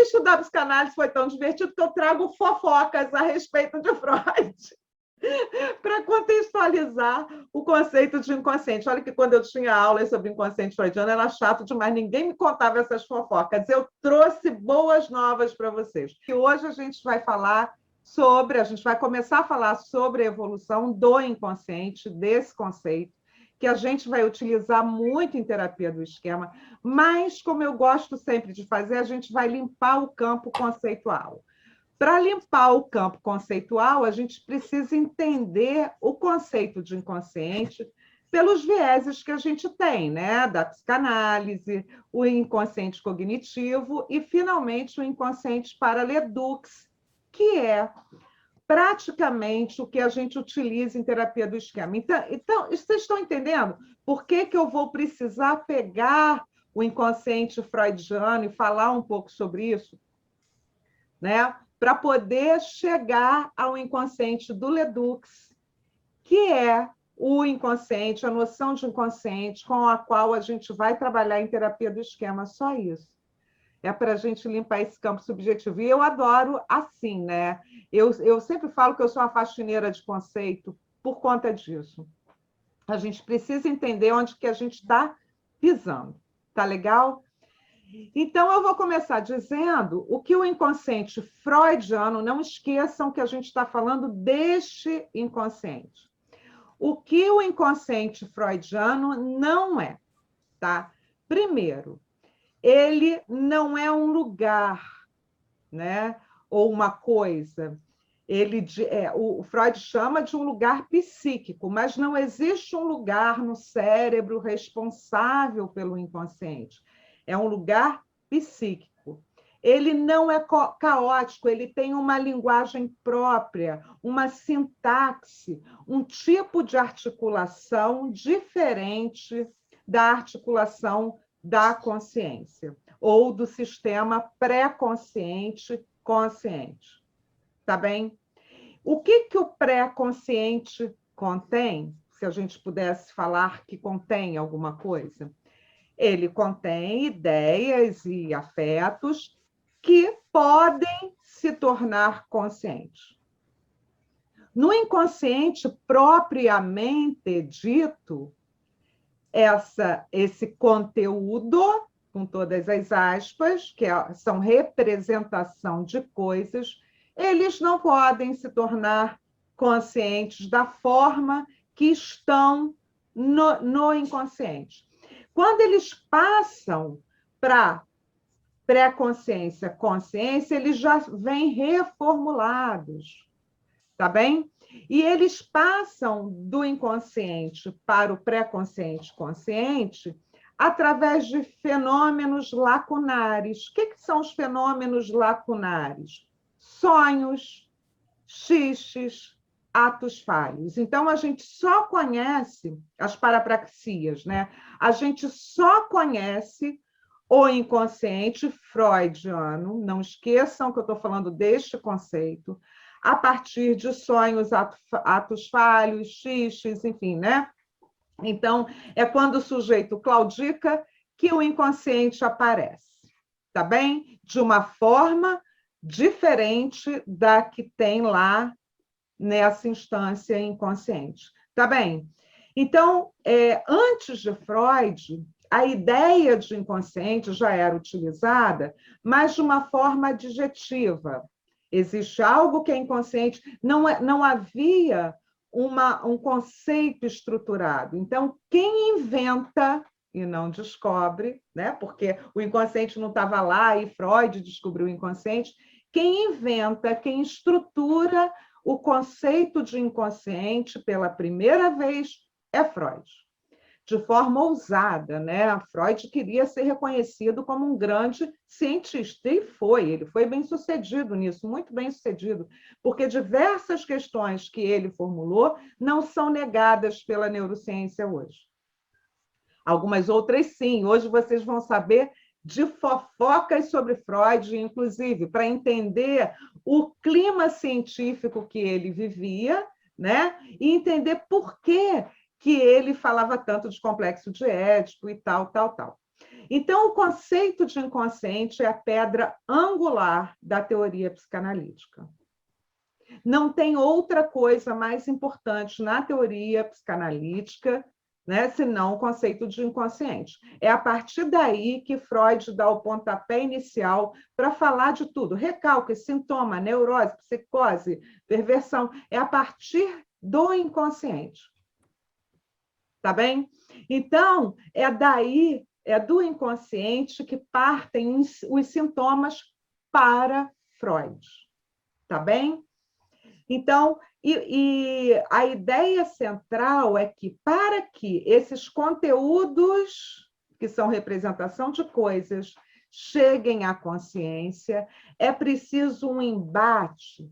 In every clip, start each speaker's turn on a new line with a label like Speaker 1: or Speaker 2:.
Speaker 1: estudar psicanálise foi tão divertido que eu trago fofocas a respeito de Freud para contextualizar o conceito de inconsciente. Olha que quando eu tinha aulas sobre inconsciente freudiano era chato demais, ninguém me contava essas fofocas. Eu trouxe boas novas para vocês. E hoje a gente vai começar a falar sobre a evolução do inconsciente, desse conceito, que a gente vai utilizar muito em terapia do esquema, mas, como eu gosto sempre de fazer, a gente vai limpar o campo conceitual. Para limpar o campo conceitual, a gente precisa entender o conceito de inconsciente pelos vieses que a gente tem, né? Da psicanálise, o inconsciente cognitivo e, finalmente, o inconsciente Paraledux, que é praticamente o que a gente utiliza em terapia do esquema. Então vocês estão entendendo por que eu vou precisar pegar o inconsciente freudiano e falar um pouco sobre isso, né? Para poder chegar ao inconsciente do Ledoux, que é o inconsciente, a noção de inconsciente com a qual a gente vai trabalhar em terapia do esquema, só isso. É para a gente limpar esse campo subjetivo. E eu adoro assim, né? Eu sempre falo que eu sou uma faxineira de conceito por conta disso. A gente precisa entender onde que a gente está pisando. Tá legal? Então, eu vou começar dizendo o que o inconsciente freudiano, não esqueçam que a gente está falando deste inconsciente. O que o inconsciente freudiano não é, tá? Primeiro, ele não é um lugar, né? Ou uma coisa. O Freud chama de um lugar psíquico, mas não existe um lugar no cérebro responsável pelo inconsciente. É um lugar psíquico. Ele não é caótico, ele tem uma linguagem própria, uma sintaxe, um tipo de articulação diferente da articulação da consciência ou do sistema pré-consciente consciente. Tá bem? O que o pré-consciente contém? Se a gente pudesse falar que contém alguma coisa. Ele contém ideias e afetos que podem se tornar conscientes. No inconsciente propriamente dito, esse conteúdo, com todas as aspas, que são representação de coisas, eles não podem se tornar conscientes da forma que estão no inconsciente. Quando eles passam para pré-consciência, consciência, eles já vêm reformulados, tá bem? E eles passam do inconsciente para o pré-consciente consciente através de fenômenos lacunares. O que são os fenômenos lacunares? Sonhos, xixes, atos falhos. Então, a gente só conhece as parapraxias, né? A gente só conhece o inconsciente freudiano, não esqueçam que eu estou falando deste conceito, a partir de sonhos, atos falhos, xixes, enfim, né? Então, é quando o sujeito claudica que o inconsciente aparece, tá bem? De uma forma diferente da que tem lá nessa instância inconsciente, tá bem? Então, antes de Freud, a ideia de inconsciente já era utilizada, mas de uma forma adjetiva. Existe algo que é inconsciente, não havia um conceito estruturado. Então, quem inventa e não descobre, né? Porque o inconsciente não estava lá e Freud descobriu o inconsciente, quem inventa, quem estrutura o conceito de inconsciente pela primeira vez é Freud. De forma ousada, né? Freud queria ser reconhecido como um grande cientista, e ele foi bem-sucedido nisso, muito bem-sucedido, porque diversas questões que ele formulou não são negadas pela neurociência hoje. Algumas outras sim, hoje vocês vão saber de fofocas sobre Freud, inclusive, para entender o clima científico que ele vivia, né? E entender por que ele falava tanto de complexo de Édipo e tal. Então, o conceito de inconsciente é a pedra angular da teoria psicanalítica. Não tem outra coisa mais importante na teoria psicanalítica, né, senão o conceito de inconsciente. É a partir daí que Freud dá o pontapé inicial para falar de tudo. Recalque, sintoma, neurose, psicose, perversão. É a partir do inconsciente. Tá bem? Então, é do inconsciente que partem os sintomas para Freud. Tá bem? Então, a ideia central é que, para que esses conteúdos, que são representação de coisas, cheguem à consciência, é preciso um embate,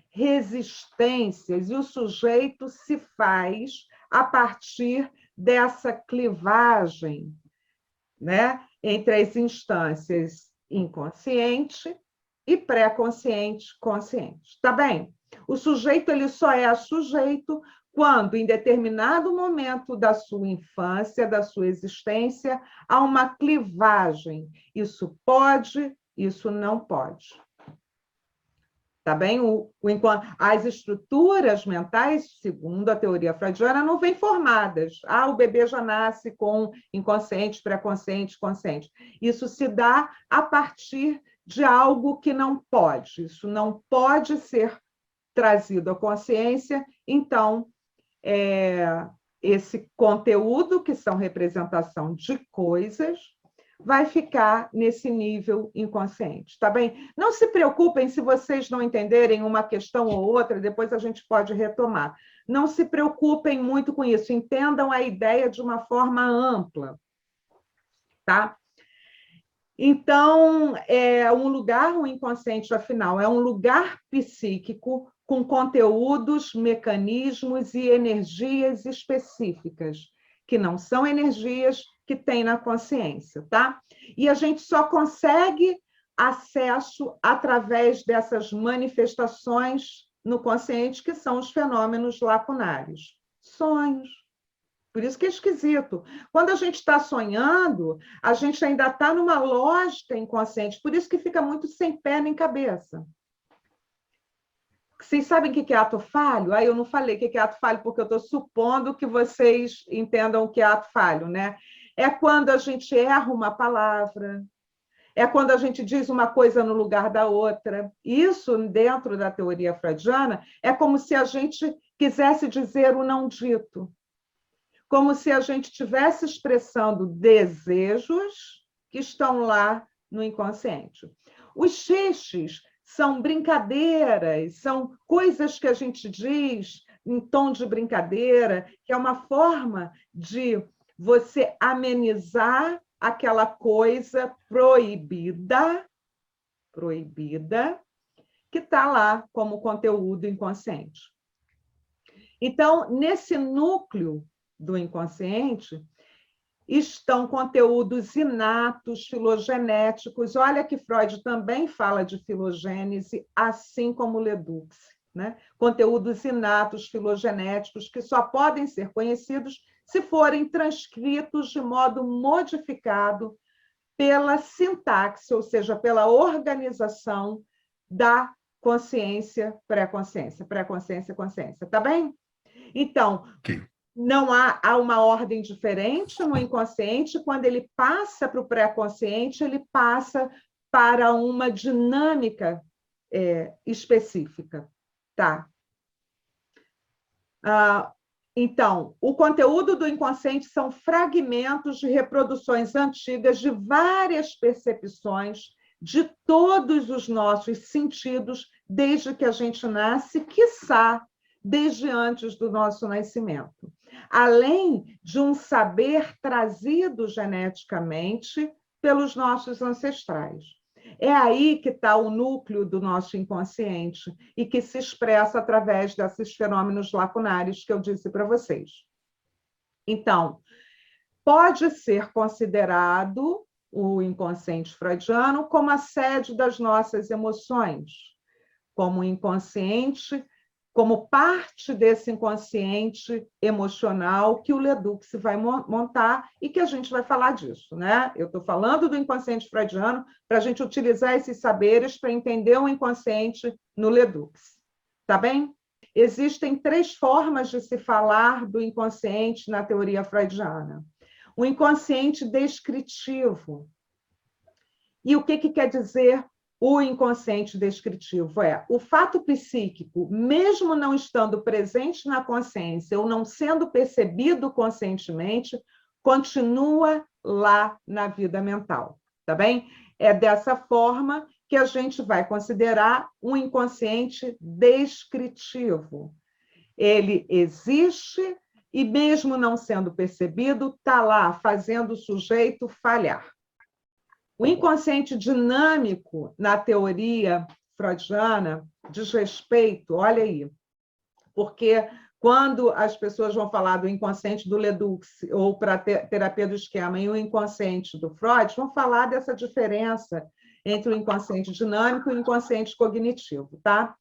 Speaker 1: resistências, e o sujeito se faz a partir dessa clivagem, né, entre as instâncias inconsciente e pré-consciente, consciente. Tá bem? O sujeito ele só é sujeito quando, em determinado momento da sua infância, da sua existência, há uma clivagem. Isso pode, isso não pode. Tá bem? As estruturas mentais, segundo a teoria freudiana, não vêm formadas. O bebê já nasce com inconsciente, pré-consciente, consciente. Isso se dá a partir de algo que não pode. Isso não pode ser trazido à consciência. Então, esse conteúdo, que são representação de coisas, vai ficar nesse nível inconsciente, tá bem? Não se preocupem se vocês não entenderem uma questão ou outra, depois a gente pode retomar. Não se preocupem muito com isso, entendam a ideia de uma forma ampla, tá? Então, o inconsciente, afinal, é um lugar psíquico com conteúdos, mecanismos e energias específicas, que não são energias que tem na consciência, tá? E a gente só consegue acesso através dessas manifestações no consciente, que são os fenômenos lacunares. Sonhos. Por isso que é esquisito. Quando a gente está sonhando, a gente ainda está numa lógica inconsciente, por isso que fica muito sem pé nem cabeça. Vocês sabem o que é ato falho? Eu não falei o que é ato falho, porque eu estou supondo que vocês entendam o que é ato falho, né? É quando a gente erra uma palavra, é quando a gente diz uma coisa no lugar da outra. Isso, dentro da teoria freudiana, é como se a gente quisesse dizer o não dito. Como se a gente estivesse expressando desejos que estão lá no inconsciente. Os xixes são brincadeiras, são coisas que a gente diz em tom de brincadeira, que é uma forma de você amenizar aquela coisa proibida, que está lá como conteúdo inconsciente. Então, nesse núcleo do inconsciente, estão conteúdos inatos, filogenéticos. Olha que Freud também fala de filogênese, assim como Leduc, né? Conteúdos inatos, filogenéticos, que só podem ser conhecidos se forem transcritos de modo modificado pela sintaxe, ou seja, pela organização da consciência, pré-consciência, consciência, tá bem? Então, não há uma ordem diferente no inconsciente. Quando ele passa para o pré-consciente, ele passa para uma dinâmica específica, tá? Então, o conteúdo do inconsciente são fragmentos de reproduções antigas de várias percepções de todos os nossos sentidos, desde que a gente nasce, quiçá desde antes do nosso nascimento, além de um saber trazido geneticamente pelos nossos ancestrais. É aí que está o núcleo do nosso inconsciente e que se expressa através desses fenômenos lacunares que eu disse para vocês. Então, pode ser considerado o inconsciente freudiano como a sede das nossas emoções, como o inconsciente como parte desse inconsciente emocional que o Leduc vai montar e que a gente vai falar disso, né? Eu estou falando do inconsciente freudiano para a gente utilizar esses saberes para entender o inconsciente no Leduc, tá bem? Existem 3 formas de se falar do inconsciente na teoria freudiana. O inconsciente descritivo. E o que quer dizer o inconsciente descritivo? É o fato psíquico, mesmo não estando presente na consciência ou não sendo percebido conscientemente, continua lá na vida mental, tá bem? É dessa forma que a gente vai considerar um inconsciente descritivo. Ele existe e, mesmo não sendo percebido, está lá fazendo o sujeito falhar. O inconsciente dinâmico, na teoria freudiana, diz respeito, olha aí, porque quando as pessoas vão falar do inconsciente do Leduc ou para a terapia do esquema e o inconsciente do Freud, vão falar dessa diferença entre o inconsciente dinâmico e o inconsciente cognitivo, tá?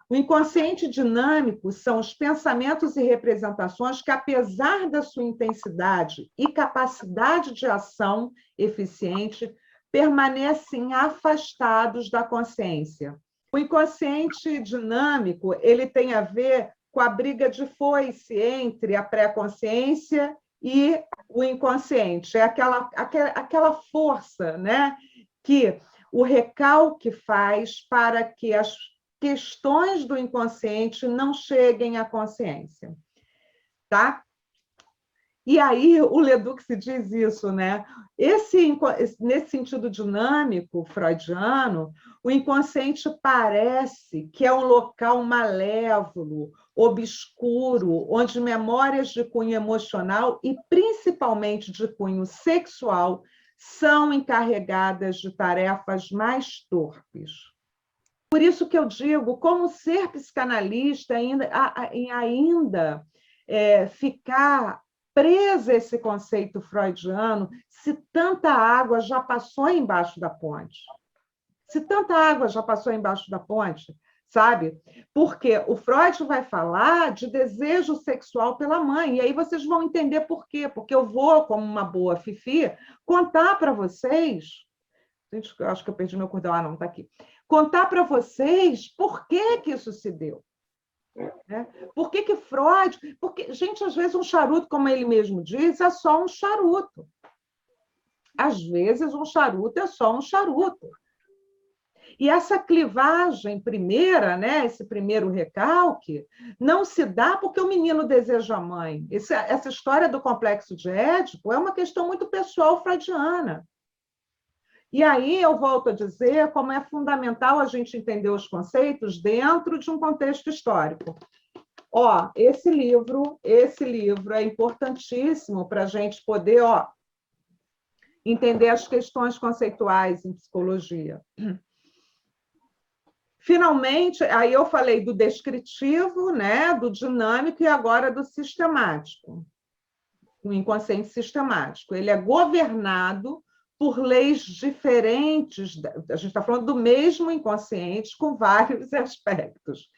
Speaker 1: O inconsciente dinâmico são os pensamentos e representações que, apesar da sua intensidade e capacidade de ação eficiente, permanecem afastados da consciência. O inconsciente dinâmico, ele tem a ver com a briga de foice entre a pré-consciência e o inconsciente. É aquela força, né, que o recalque faz para que as questões do inconsciente não cheguem à consciência, tá? E aí o Leduc se diz isso, né? Nesse sentido dinâmico freudiano, o inconsciente parece que é um local malévolo, obscuro, onde memórias de cunho emocional e principalmente de cunho sexual são encarregadas de tarefas mais torpes. Por isso que eu digo, como ser psicanalista ainda ficar presa a esse conceito freudiano se tanta água já passou embaixo da ponte? Se tanta água já passou embaixo da ponte, sabe? Porque o Freud vai falar de desejo sexual pela mãe, e aí vocês vão entender por quê. Porque eu vou, como uma boa fifi, contar para vocês... Gente, eu acho que eu perdi meu cordão. Ah, não, está aqui. Contar para vocês por que isso se deu. Né? Por que Freud... Porque, gente, às vezes um charuto, como ele mesmo diz, é só um charuto. Às vezes um charuto é só um charuto. E essa clivagem primeira, né, esse primeiro recalque, não se dá porque o menino deseja a mãe. Essa história do complexo de Édipo é uma questão muito pessoal freudiana. E aí eu volto a dizer como é fundamental a gente entender os conceitos dentro de um contexto histórico. Ó, esse livro é importantíssimo para a gente poder, entender as questões conceituais em psicologia. Finalmente, aí eu falei do descritivo, né, do dinâmico e agora do sistemático. O inconsciente sistemático. Ele é governado por leis diferentes, a gente está falando do mesmo inconsciente com vários aspectos.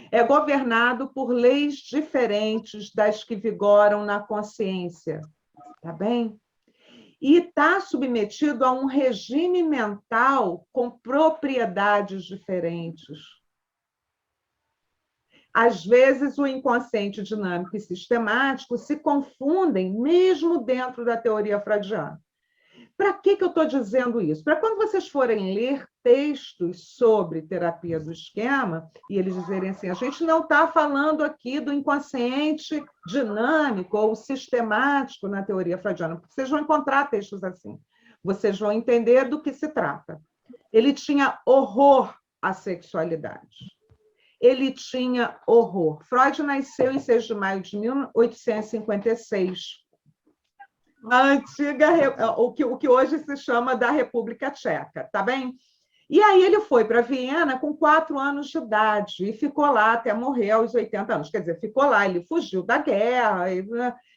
Speaker 1: É governado por leis diferentes das que vigoram na consciência, tá bem? E está submetido a um regime mental com propriedades diferentes. Às vezes, o inconsciente dinâmico e sistemático se confundem, mesmo dentro da teoria freudiana. Para que eu estou dizendo isso? Para quando vocês forem ler textos sobre terapia do esquema, e eles dizerem assim, a gente não está falando aqui do inconsciente dinâmico ou sistemático na teoria freudiana, porque vocês vão encontrar textos assim. Vocês vão entender do que se trata. Ele tinha horror à sexualidade. Ele tinha horror. Freud nasceu em 6 de maio de 1856. A antiga, o que hoje se chama da República Tcheca, tá bem? E aí ele foi para Viena com 4 anos de idade e ficou lá até morrer aos 80 anos. Quer dizer, ficou lá, ele fugiu da guerra,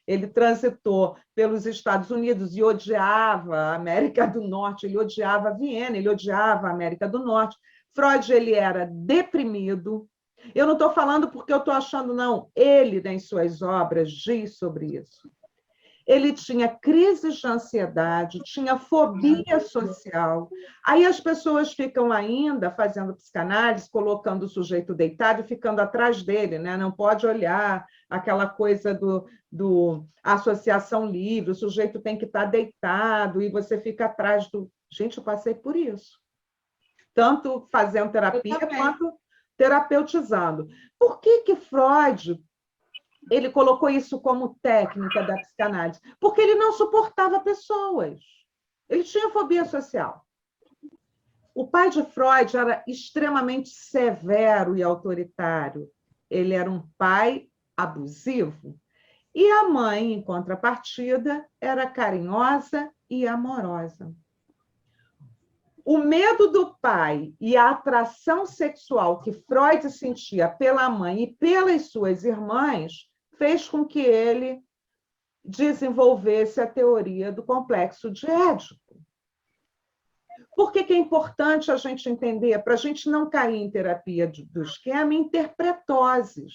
Speaker 1: ele transitou pelos Estados Unidos e odiava a América do Norte, ele odiava Viena, ele odiava a América do Norte. Freud ele era deprimido, Eu não estou falando porque eu estou achando, não. Ele, nas suas obras, diz sobre isso. Ele tinha crises de ansiedade, tinha fobia social. Aí as pessoas ficam ainda fazendo psicanálise, colocando o sujeito deitado e ficando atrás dele, né? Não pode olhar aquela coisa do associação livre, o sujeito tem que estar deitado e você fica atrás do. Gente, eu passei por isso. Tanto fazendo terapia quanto terapeutizando. Por que Freud ele colocou isso como técnica da psicanálise? Porque ele não suportava pessoas. Ele tinha fobia social. O pai de Freud era extremamente severo e autoritário. Ele era um pai abusivo. E a mãe, em contrapartida, era carinhosa e amorosa. O medo do pai e a atração sexual que Freud sentia pela mãe e pelas suas irmãs fez com que ele desenvolvesse a teoria do complexo de Édipo. Por que é importante a gente entender? Para a gente não cair em terapia do esquema, interpretoses.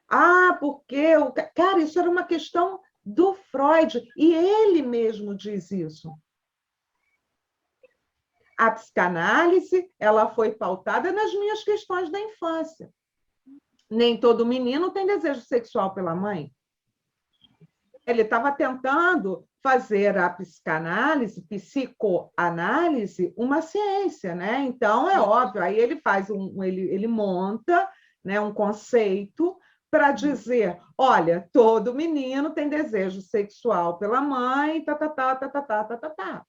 Speaker 1: Ah, porque... Cara, isso era uma questão do Freud, e ele mesmo diz isso. A psicanálise, ela foi pautada nas minhas questões da infância. Nem todo menino tem desejo sexual pela mãe. Ele estava tentando fazer a psicanálise, psicoanálise, uma ciência, né? Então, é óbvio, aí ele faz ele monta, né, um conceito para dizer, olha, todo menino tem desejo sexual pela mãe, tá.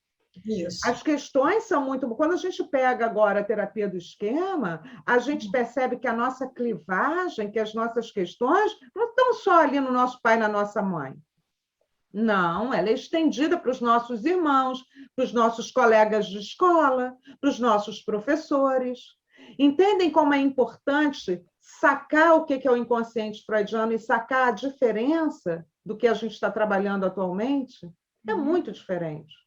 Speaker 1: Isso. As questões são muito... Quando a gente pega agora a terapia do esquema, a gente percebe que a nossa clivagem, que as nossas questões não estão só ali no nosso pai e na nossa mãe. Não, ela é estendida para os nossos irmãos, para os nossos colegas de escola, para os nossos professores. Entendem como é importante sacar o que é o inconsciente freudiano e sacar a diferença do que a gente está trabalhando atualmente? É muito diferente.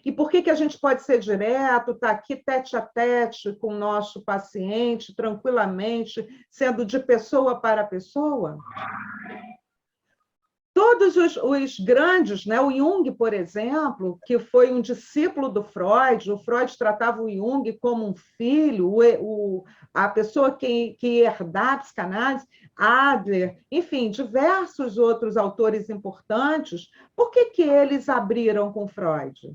Speaker 1: E por que a gente pode ser direto, estar aqui tete a tete com o nosso paciente, tranquilamente, sendo de pessoa para pessoa? Todos os grandes, né? O Jung, por exemplo, que foi um discípulo do Freud, o Freud tratava o Jung como um filho, a pessoa que ia herdar a psicanálise, Adler, enfim, diversos outros autores importantes. Por que eles abriram com Freud?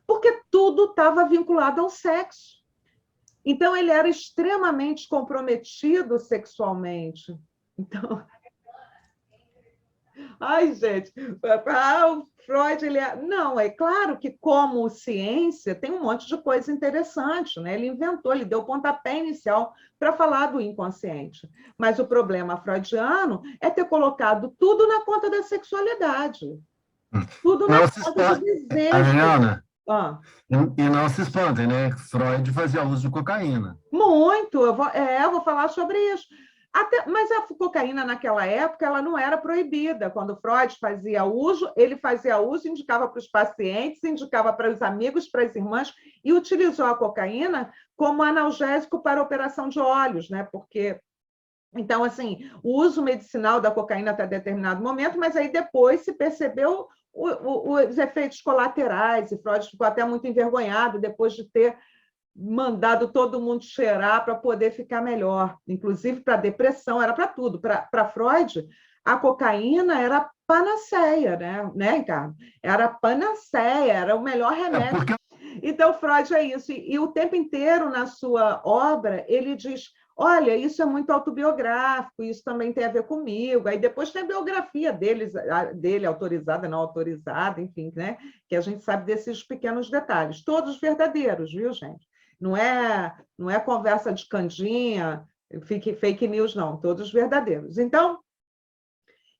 Speaker 1: Porque tudo estava vinculado ao sexo. Então, ele era extremamente comprometido sexualmente. Então... Ai, gente, o Freud, ele é... Não, é claro que como ciência tem um monte de coisa interessante, né? Ele inventou, ele deu o pontapé inicial para falar do inconsciente. Mas o problema freudiano é ter colocado tudo na conta da sexualidade. Tudo na conta do desejo.
Speaker 2: Adriana, e não se espantem, né? Freud fazia uso de cocaína.
Speaker 1: Muito, eu vou falar sobre isso. Mas a cocaína, naquela época, ela não era proibida. Quando Freud fazia uso, ele fazia uso, indicava para os pacientes, indicava para os amigos, para as irmãs, e utilizou a cocaína como analgésico para operação de olhos, né? Porque... Então, assim, o uso medicinal da cocaína até determinado momento, mas aí depois se percebeu os efeitos colaterais, e Freud ficou até muito envergonhado depois de ter mandado todo mundo cheirar para poder ficar melhor, inclusive para depressão, era para tudo. Para Freud, a cocaína era a panaceia, né, Ricardo? Era a panaceia, era o melhor remédio. Então, Freud é isso. E o tempo inteiro, na sua obra, ele diz, olha, isso é muito autobiográfico, isso também tem a ver comigo. Aí depois tem a biografia dele autorizada, não autorizada, enfim, né? Que a gente sabe desses pequenos detalhes. Todos verdadeiros, viu, gente? Não é conversa de candinha, fake news, não, todos verdadeiros. Então,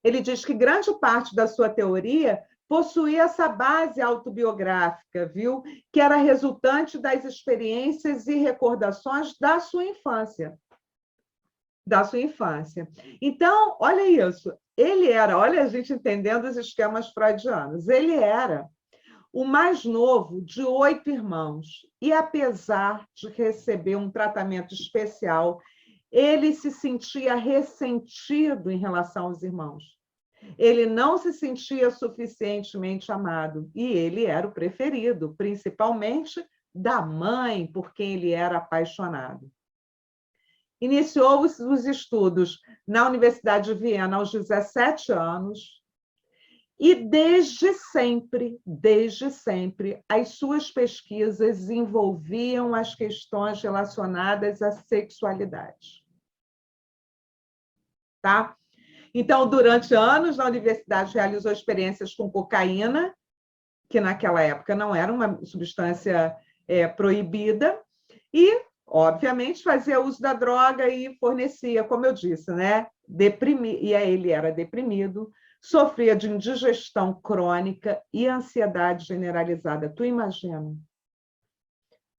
Speaker 1: ele diz que grande parte da sua teoria possuía essa base autobiográfica, viu? Que era resultante das experiências e recordações da sua infância. Da sua infância. Então, olha isso, ele era, olha a gente entendendo os esquemas freudianos, ele era o mais novo de 8 irmãos. E, apesar de receber um tratamento especial, ele se sentia ressentido em relação aos irmãos. Ele não se sentia suficientemente amado, e ele era o preferido, principalmente da mãe, por quem ele era apaixonado. Iniciou os estudos na Universidade de Viena aos 17 anos, e desde sempre, as suas pesquisas envolviam as questões relacionadas à sexualidade. Tá? Então, durante anos, na universidade, realizou experiências com cocaína, que naquela época não era uma substância proibida, e, obviamente, fazia uso da droga e fornecia, como eu disse, né? Ele era deprimido, sofria de indigestão crônica e ansiedade generalizada. Tu imagina?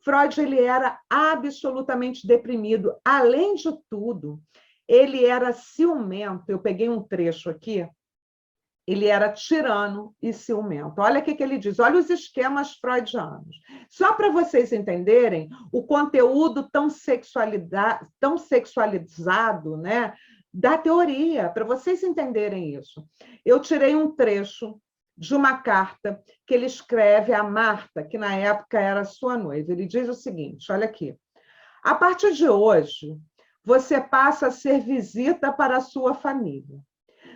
Speaker 1: Freud, ele era absolutamente deprimido. Além de tudo, ele era ciumento. Eu peguei um trecho aqui. Ele era tirano e ciumento. Olha o que ele diz. Olha os esquemas freudianos. Só para vocês entenderem o conteúdo tão sexualizado, né, da teoria, para vocês entenderem isso. Eu tirei um trecho de uma carta que ele escreve a Marta, que na época era sua noiva. Ele diz o seguinte, olha aqui. A partir de hoje, você passa a ser visita para a sua família.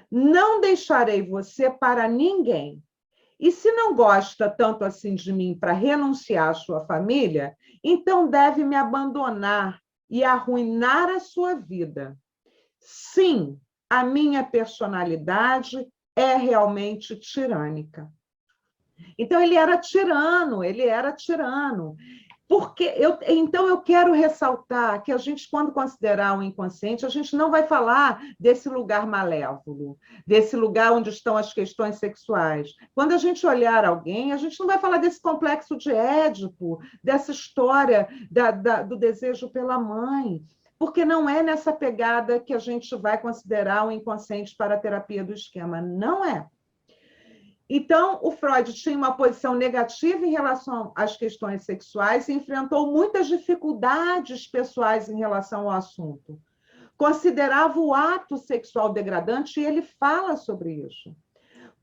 Speaker 1: Não deixarei você para ninguém. E se não gosta tanto assim de mim para renunciar à sua família, então deve me abandonar e arruinar a sua vida. Sim, a minha personalidade é realmente tirânica. Então, ele era tirano. Então, eu quero ressaltar que a gente, quando considerar o inconsciente, a gente não vai falar desse lugar malévolo, desse lugar onde estão as questões sexuais. Quando a gente olhar alguém, a gente não vai falar desse complexo de Édipo, dessa história do desejo pela mãe, porque não é nessa pegada que a gente vai considerar o inconsciente para a terapia do esquema. Não é. Então, o Freud tinha uma posição negativa em relação às questões sexuais e enfrentou muitas dificuldades pessoais em relação ao assunto. Considerava o ato sexual degradante, e ele fala sobre isso.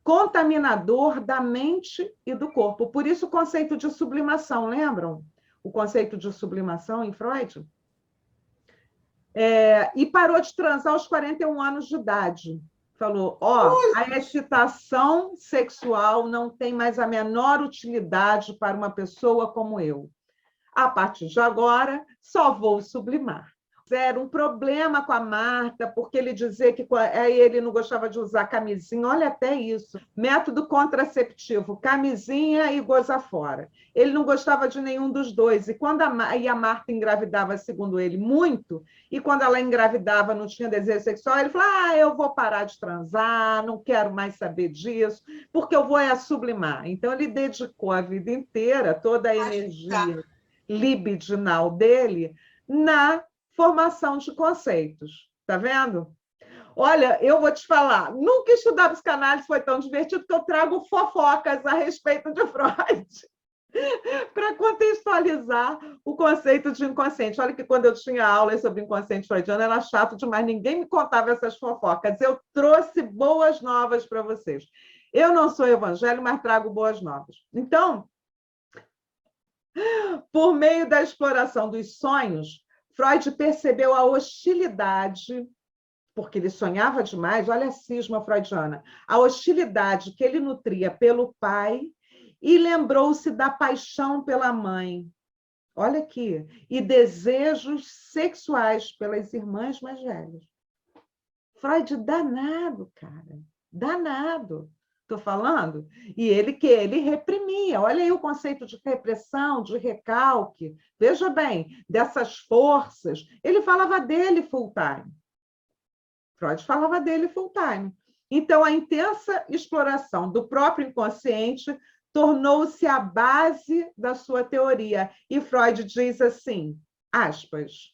Speaker 1: Contaminador da mente e do corpo. Por isso, o conceito de sublimação, lembram? O conceito de sublimação em Freud? E parou de transar aos 41 anos de idade. Falou, a excitação sexual não tem mais a menor utilidade para uma pessoa como eu. A partir de agora, só vou sublimar. Era um problema com a Marta, porque ele dizia que ele não gostava de usar camisinha. Olha até isso. Método contraceptivo, camisinha e goza fora. Ele não gostava de nenhum dos dois. E quando a Marta engravidava, segundo ele, muito, e quando ela engravidava, não tinha desejo sexual, ele falou, eu vou parar de transar, não quero mais saber disso, porque eu vou sublimar. Então, ele dedicou a vida inteira, toda a energia libidinal dele, na formação de conceitos. Tá vendo? Olha, eu vou te falar, nunca estudar psicanálise foi tão divertido que eu trago fofocas a respeito de Freud para contextualizar o conceito de inconsciente. Olha que quando eu tinha aulas sobre inconsciente freudiano era chato demais, ninguém me contava essas fofocas. Eu trouxe boas novas para vocês. Eu não sou evangelho, mas trago boas novas. Então, por meio da exploração dos sonhos, Freud percebeu a hostilidade, porque ele sonhava demais, olha a cisma freudiana, a hostilidade que ele nutria pelo pai e lembrou-se da paixão pela mãe. Olha aqui, e desejos sexuais pelas irmãs mais velhas. Freud danado, cara, danado. Estou falando? E ele reprimia. Olha aí o conceito de repressão, de recalque. Veja bem, dessas forças. Ele falava dele full time. Freud falava dele full time. Então, a intensa exploração do próprio inconsciente tornou-se a base da sua teoria. E Freud diz assim, aspas,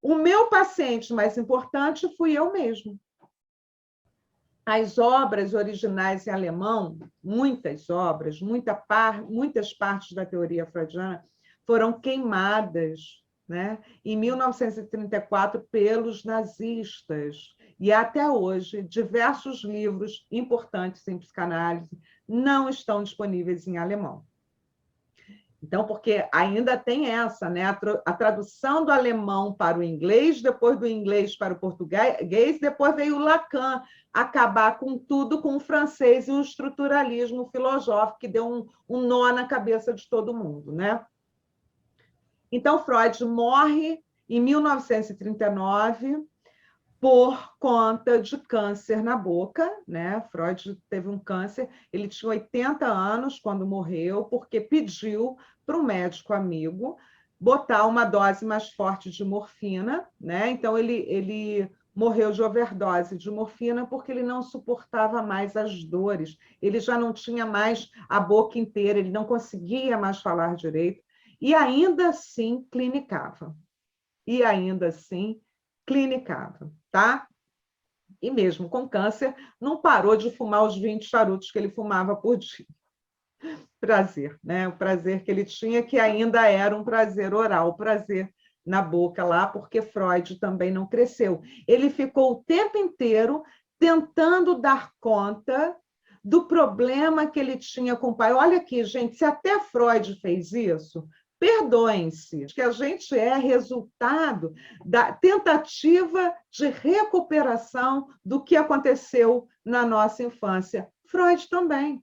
Speaker 1: o meu paciente mais importante fui eu mesmo. as obras originais em alemão, muitas obras, muitas partes da teoria freudiana foram queimadas, né, em 1934 pelos nazistas. E até hoje, diversos livros importantes em psicanálise não estão disponíveis em alemão. Então, porque ainda tem essa, né? A tradução do alemão para o inglês, depois do inglês para o português, depois veio o Lacan acabar com tudo com o francês e o estruturalismo filosófico, que deu um nó na cabeça de todo mundo, né? Então, Freud morre em 1939 por conta de câncer na boca, né? Freud teve um câncer, ele tinha 80 anos quando morreu, porque pediu para um médico amigo botar uma dose mais forte de morfina, né? Então, ele morreu de overdose de morfina porque ele não suportava mais as dores, ele já não tinha mais a boca inteira, ele não conseguia mais falar direito, e ainda assim clinicava. E ainda assim clinicava, tá? E mesmo com câncer, não parou de fumar os 20 charutos que ele fumava por dia. Prazer, né? O prazer que ele tinha, que ainda era um prazer oral, prazer na boca lá, porque Freud também não cresceu. Ele ficou o tempo inteiro tentando dar conta do problema que ele tinha com o pai. Olha aqui, gente, se até Freud fez isso, perdoem-se, que a gente é resultado da tentativa de recuperação do que aconteceu na nossa infância. Freud também.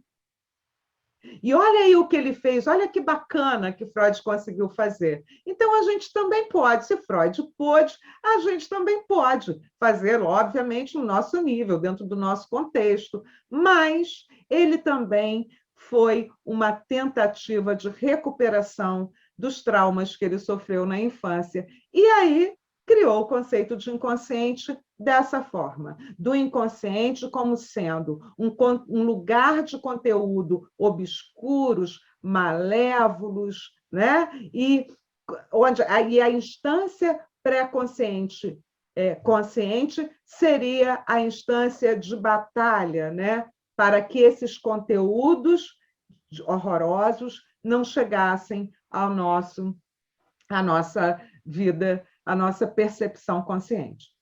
Speaker 1: E olha aí o que ele fez, olha que bacana que Freud conseguiu fazer. Então, a gente também pode, se Freud pôde, a gente também pode fazer, obviamente, no nosso nível, dentro do nosso contexto, mas ele também foi uma tentativa de recuperação dos traumas que ele sofreu na infância. E aí criou o conceito de inconsciente dessa forma, do inconsciente como sendo um lugar de conteúdo obscuros, malévolos, né? E a instância pré-consciente consciente seria a instância de batalha, né? Para que esses conteúdos horrorosos não chegassem à nossa vida, à nossa percepção consciente.